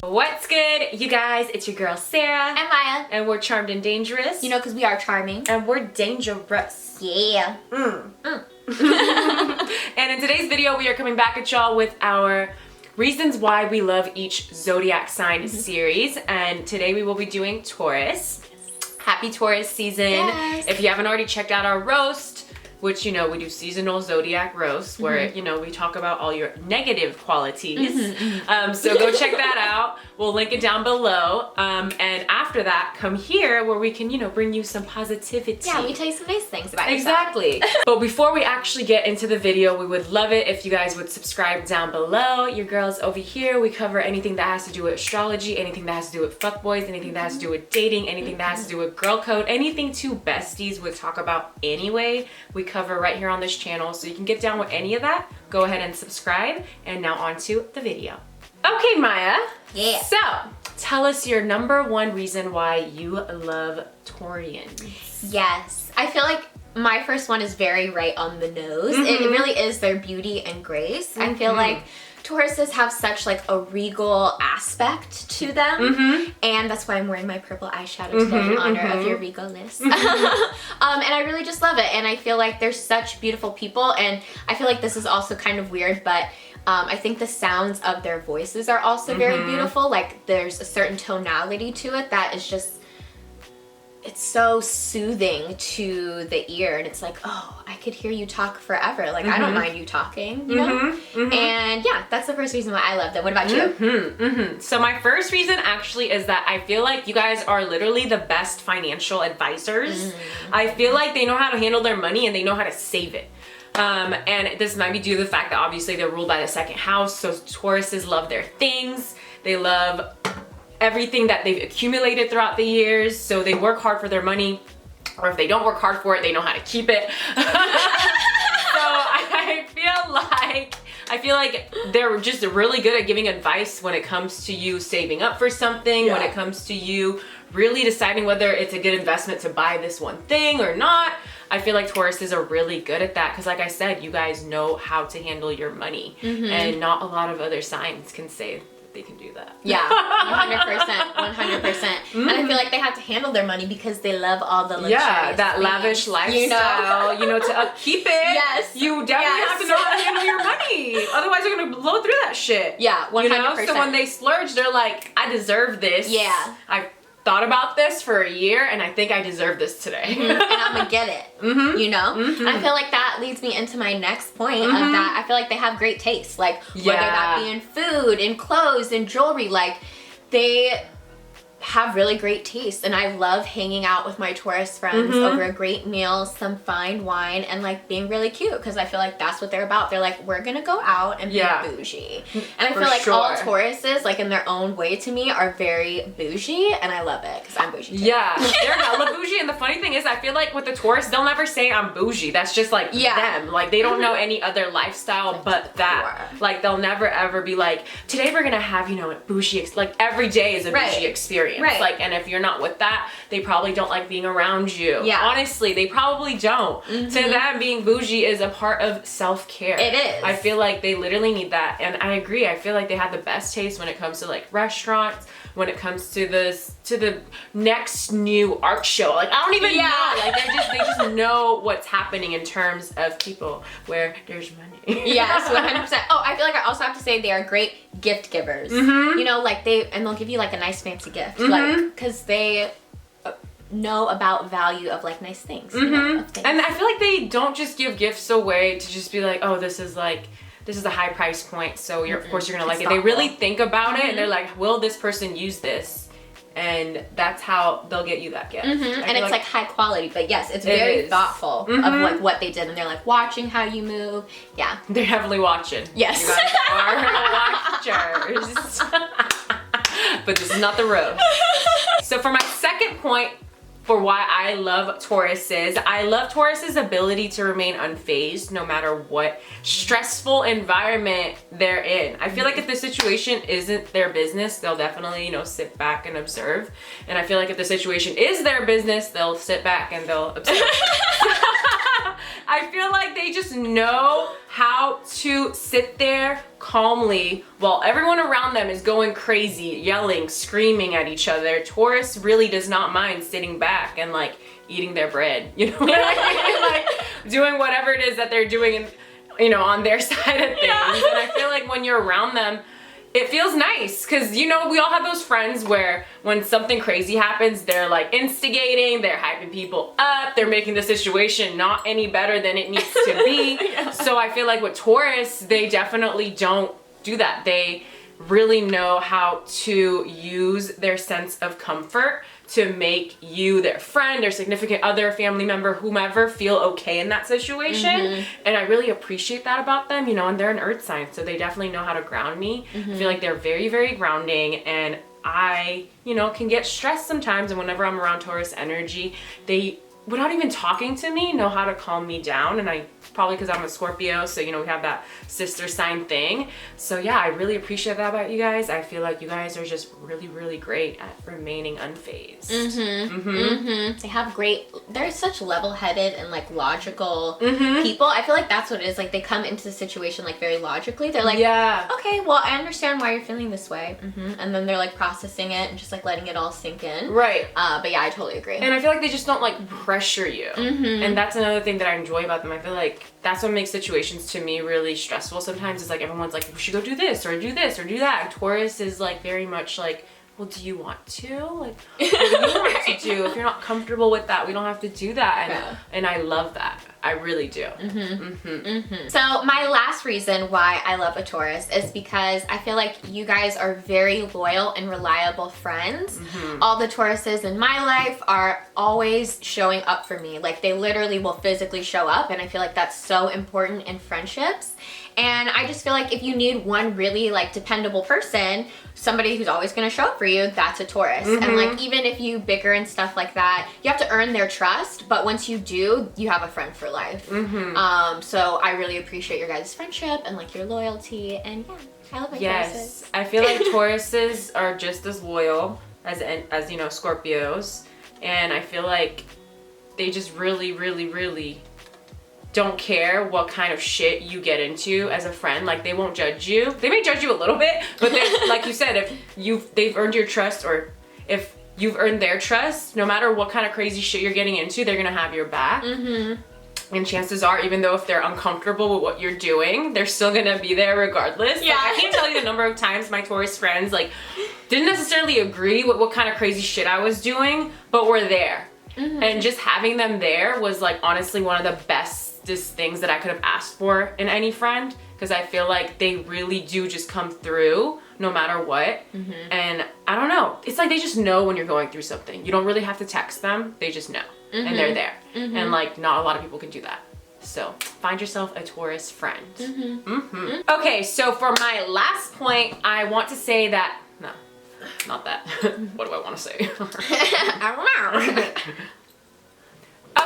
What's good, you guys? It's your girl Sarah and Maya, and we're charmed and dangerous. You know, because we are charming and we're dangerous. Yeah. And in today's video, we are coming back at y'all with our reasons why we love each zodiac sign series. And today we will be doing Taurus. Happy Taurus season. Yes. If you haven't already checked out our roast, which, you know, we do seasonal zodiac roast where, you know, we talk about all your negative qualities. So go check that out. We'll link it down below. And after that, come here where we can, you know, bring you some positivity. Yeah, we tell you some nice things about Exactly. But before we actually get into the video, we would love it if you guys would subscribe down below. Your girls over here, we cover anything that has to do with astrology, anything that has to do with fuckboys, anything that has to do with dating, anything that has to do with girl code, anything two besties would talk about anyway. We cover right here on this channel, so you can get down with any of that. Go ahead and subscribe. And now on to the video. Okay, Maya. Yeah. So tell us your number one reason why you love Taureans. Yes. I feel like my first one is very right on the nose. It really is their beauty and grace. I feel like Tauruses have such like a regal aspect to them, and that's why I'm wearing my purple eyeshadow today in honor of your regalness. And I really just love it, and I feel like they're such beautiful people, and I feel like this is also kind of weird, but I think the sounds of their voices are also very beautiful. Like there's a certain tonality to it that is just, it's so soothing to the ear, and it's like, oh, I could hear you talk forever. Like I don't mind you talking, you know? And yeah, that's the first reason why I love them. What about you? So my first reason actually is that I feel like you guys are literally the best financial advisors. I feel like they know how to handle their money and they know how to save it. And this might be due to the fact that obviously they're ruled by the second house, so Tauruses love their things. They love everything that they've accumulated throughout the years, so they work hard for their money, or if they don't work hard for it, they know how to keep it. So I feel like they're just really good at giving advice when it comes to you saving up for something, when it comes to you really deciding whether it's a good investment to buy this one thing or not. I feel like Tauruses are really good at that because, like I said, you guys know how to handle your money, and not a lot of other signs can say they can do that. Yeah, 100%, 100%. And I feel like they have to handle their money because they love all the luxury. Yeah, that lavish lifestyle, you know, to upkeep it. Yes. You definitely have to know how to handle your money. Otherwise, you're going to blow through that shit. Yeah, 100%. You know? So when they splurge, they're like, I deserve this. Yeah. I've thought about this for a year and I think I deserve this today. And I'm gonna get it. You know? I feel like that leads me into my next point of that. I feel like they have great taste. Like whether that be in food, in clothes, in jewelry, like they have really great taste, and I love hanging out with my Taurus friends over a great meal, some fine wine, and like being really cute, because I feel like that's what they're about. They're like, we're gonna go out and be bougie. And I feel like all Tauruses, like in their own way to me, are very bougie, and I love it because I'm bougie too. Yeah, they're hella bougie, and the funny thing is I feel like with the Taurus, they'll never say I'm bougie. That's just like them. Like they don't know any other lifestyle but that. Like they'll never ever be like, today we're gonna have, you know, a bougie, like every day is a bougie experience. Like, and if you're not with that, they probably don't like being around you. Yeah. Honestly, they probably don't. To them, being bougie is a part of self-care. It is. I feel like they literally need that. And I agree. I feel like they have the best taste when it comes to like restaurants, when it comes to the next new art show. Like I don't even know. Like they just know what's happening in terms of people where there's money. Yes, 100%. Oh, I feel like I also have to say they are great gift givers. You know, like they'll give you like a nice fancy gift, like because they know about value of like nice things. You know, of things. And I feel like they don't just give gifts away to just be like, oh, this is a high price point, so of course you're gonna like it. They really think about it, and they're like, will this person use this? And that's how they'll get you that gift. And it's like high quality, but yes, it's very thoughtful of like what they did, and they're like watching how you move. Yeah, they're heavily watching. Yes, you guys are watchers. But this is not the road. So for my second point for why I love Tauruses. I love Taurus's ability to remain unfazed no matter what stressful environment they're in. I feel like if the situation isn't their business, they'll definitely, you know, sit back and observe. And I feel like if the situation is their business, they'll sit back and they'll observe. I feel like they just know how to sit there calmly while everyone around them is going crazy, yelling, screaming at each other. Taurus really does not mind sitting back and like eating their bread, you know what I mean? Like doing whatever it is that they're doing, and you know, on their side of things. Yeah. And I feel like when you're around them, it feels nice because, you know, we all have those friends where when something crazy happens, they're like instigating, they're hyping people up, they're making the situation not any better than it needs to be. Yeah. So I feel like with Taurus, they definitely don't do that. They really know how to use their sense of comfort to make you, their friend, their significant other, family member, whomever, feel okay in that situation. And I really appreciate that about them, you know, and they're an earth sign, so they definitely know how to ground me. I feel like they're very, very grounding, and I, you know, can get stressed sometimes, and whenever I'm around Taurus energy, they, without even talking to me, know how to calm me down. And I, probably because I'm a Scorpio, so, you know, we have that sister sign thing. So yeah, I really appreciate that about you guys. I feel like you guys are just really, really great at remaining unfazed. They have great, they're such level-headed and like logical people. I feel like that's what it is. Like they come into the situation like very logically. They're like, yeah, okay, well, I understand why you're feeling this way. And then they're like processing it and just like letting it all sink in. Right. But yeah, I totally agree. And I feel like they just don't like pressure you. And that's another thing that I enjoy about them. I feel like that's what makes situations to me really stressful sometimes. Is like everyone's like, we should go do this or do this or do that. And Taurus is like very much like, well, do you want to? Like, what do you want to do? If you're not comfortable with that, we don't have to do that. And I love that. I really do. So my last reason why I love a Taurus is because I feel like you guys are very loyal and reliable friends. All the Tauruses in my life are always showing up for me. Like they literally will physically show up, and I feel like that's so important in friendships. And I just feel like if you need one really like dependable person, somebody who's always gonna show up for you, that's a Taurus. And like even if you bicker and stuff like that, you have to earn their trust, but once you do, you have a friend for life. So I really appreciate your guys' friendship and like your loyalty, and yeah, I love my Tauruses. I feel like Tauruses are just as loyal as you know, Scorpios, and I feel like they just really, really, really don't care what kind of shit you get into as a friend. Like they won't judge you. They may judge you a little bit, but like you said, if they've earned your trust, or if you've earned their trust, no matter what kind of crazy shit you're getting into, they're gonna have your back. And chances are, even though if they're uncomfortable with what you're doing, they're still gonna be there regardless. Yeah. Like, I can't tell you the number of times my Taurus friends like didn't necessarily agree with what kind of crazy shit I was doing, but were there. And just having them there was like honestly one of the bestest things that I could have asked for in any friend, because I feel like they really do just come through no matter what. And I don't know, it's like they just know when you're going through something. You don't really have to text them, they just know. And they're there. And like not a lot of people can do that. So find yourself a Taurus friend. Okay, so for my last point, I want to say that, no, not that. What do I want to say? I don't know.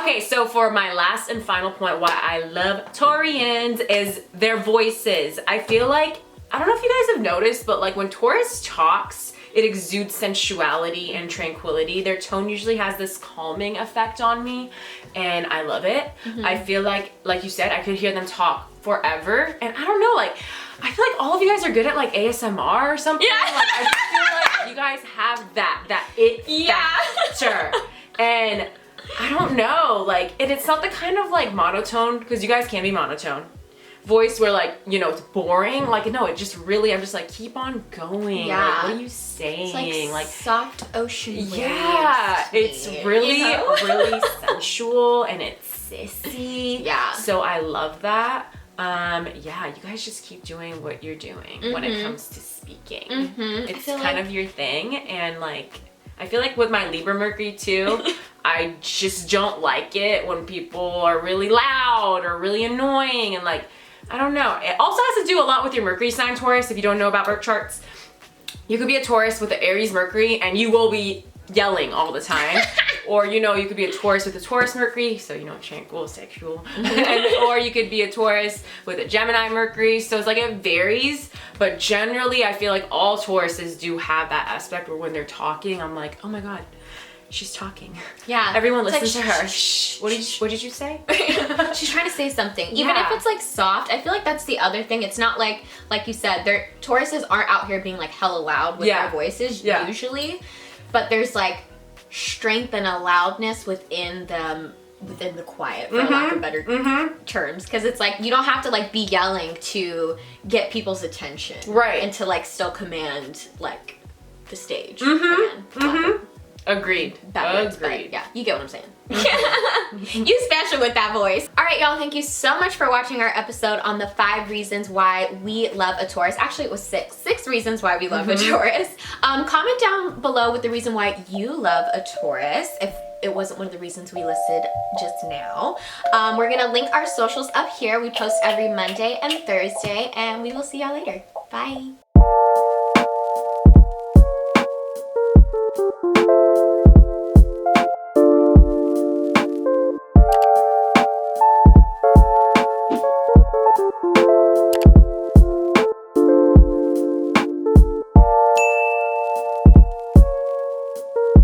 Okay, so for my last and final point why I love Taureans is their voices. I feel like, I don't know if you guys have noticed, but like when Taurus talks, it exudes sensuality and tranquility. Their tone usually has this calming effect on me, and I love it. I feel like you said, I could hear them talk forever, and I don't know, like, I feel like all of you guys are good at like ASMR or something. Yeah. Like, I just feel like you guys have that it factor. And I don't know, like, and it's not the kind of like monotone, because you guys can be monotone voice where like, you know, it's boring. Like, no, it just really, I'm just like, keep on going. Yeah. Like, what are you saying? It's like soft ocean waves. Yeah, it's really, you know? Really sensual, and it's sissy. Yeah. So I love that. Yeah, you guys just keep doing what you're doing when it comes to speaking. It's kind of your thing, and like, I feel like with my Libra Mercury too, I just don't like it when people are really loud or really annoying, and like, I don't know. It also has to do a lot with your Mercury sign, Taurus. If you don't know about birth charts, you could be a Taurus with the Aries Mercury and you will be yelling all the time. Or, you know, you could be a Taurus with a Taurus Mercury, so, you know, tranquil, sexual. Or you could be a Taurus with a Gemini Mercury. So it's like it varies, but generally I feel like all Tauruses do have that aspect where when they're talking, I'm like, oh my God, she's talking. Yeah. Everyone it's listens like, to her. Shh. What did you say? She's trying to say something. Even if it's like soft, I feel like that's the other thing. It's not like you said, Tauruses aren't out here being like hella loud with their voices usually, but there's like strength and a loudness within them, within the quiet, for lack of better terms, because it's like you don't have to like be yelling to get people's attention, right? And to like still command like the stage. Agreed. Words, but yeah, you get what I'm saying. You special with that voice. All right, y'all, thank you so much for watching our episode on the 5 reasons why we love a Taurus. Actually, it was 6 reasons why we love a Taurus. Comment down below with the reason why you love a Taurus, if it wasn't one of the reasons we listed just now. We're gonna link our socials up here. We post every Monday and Thursday, and we will see y'all later. Bye.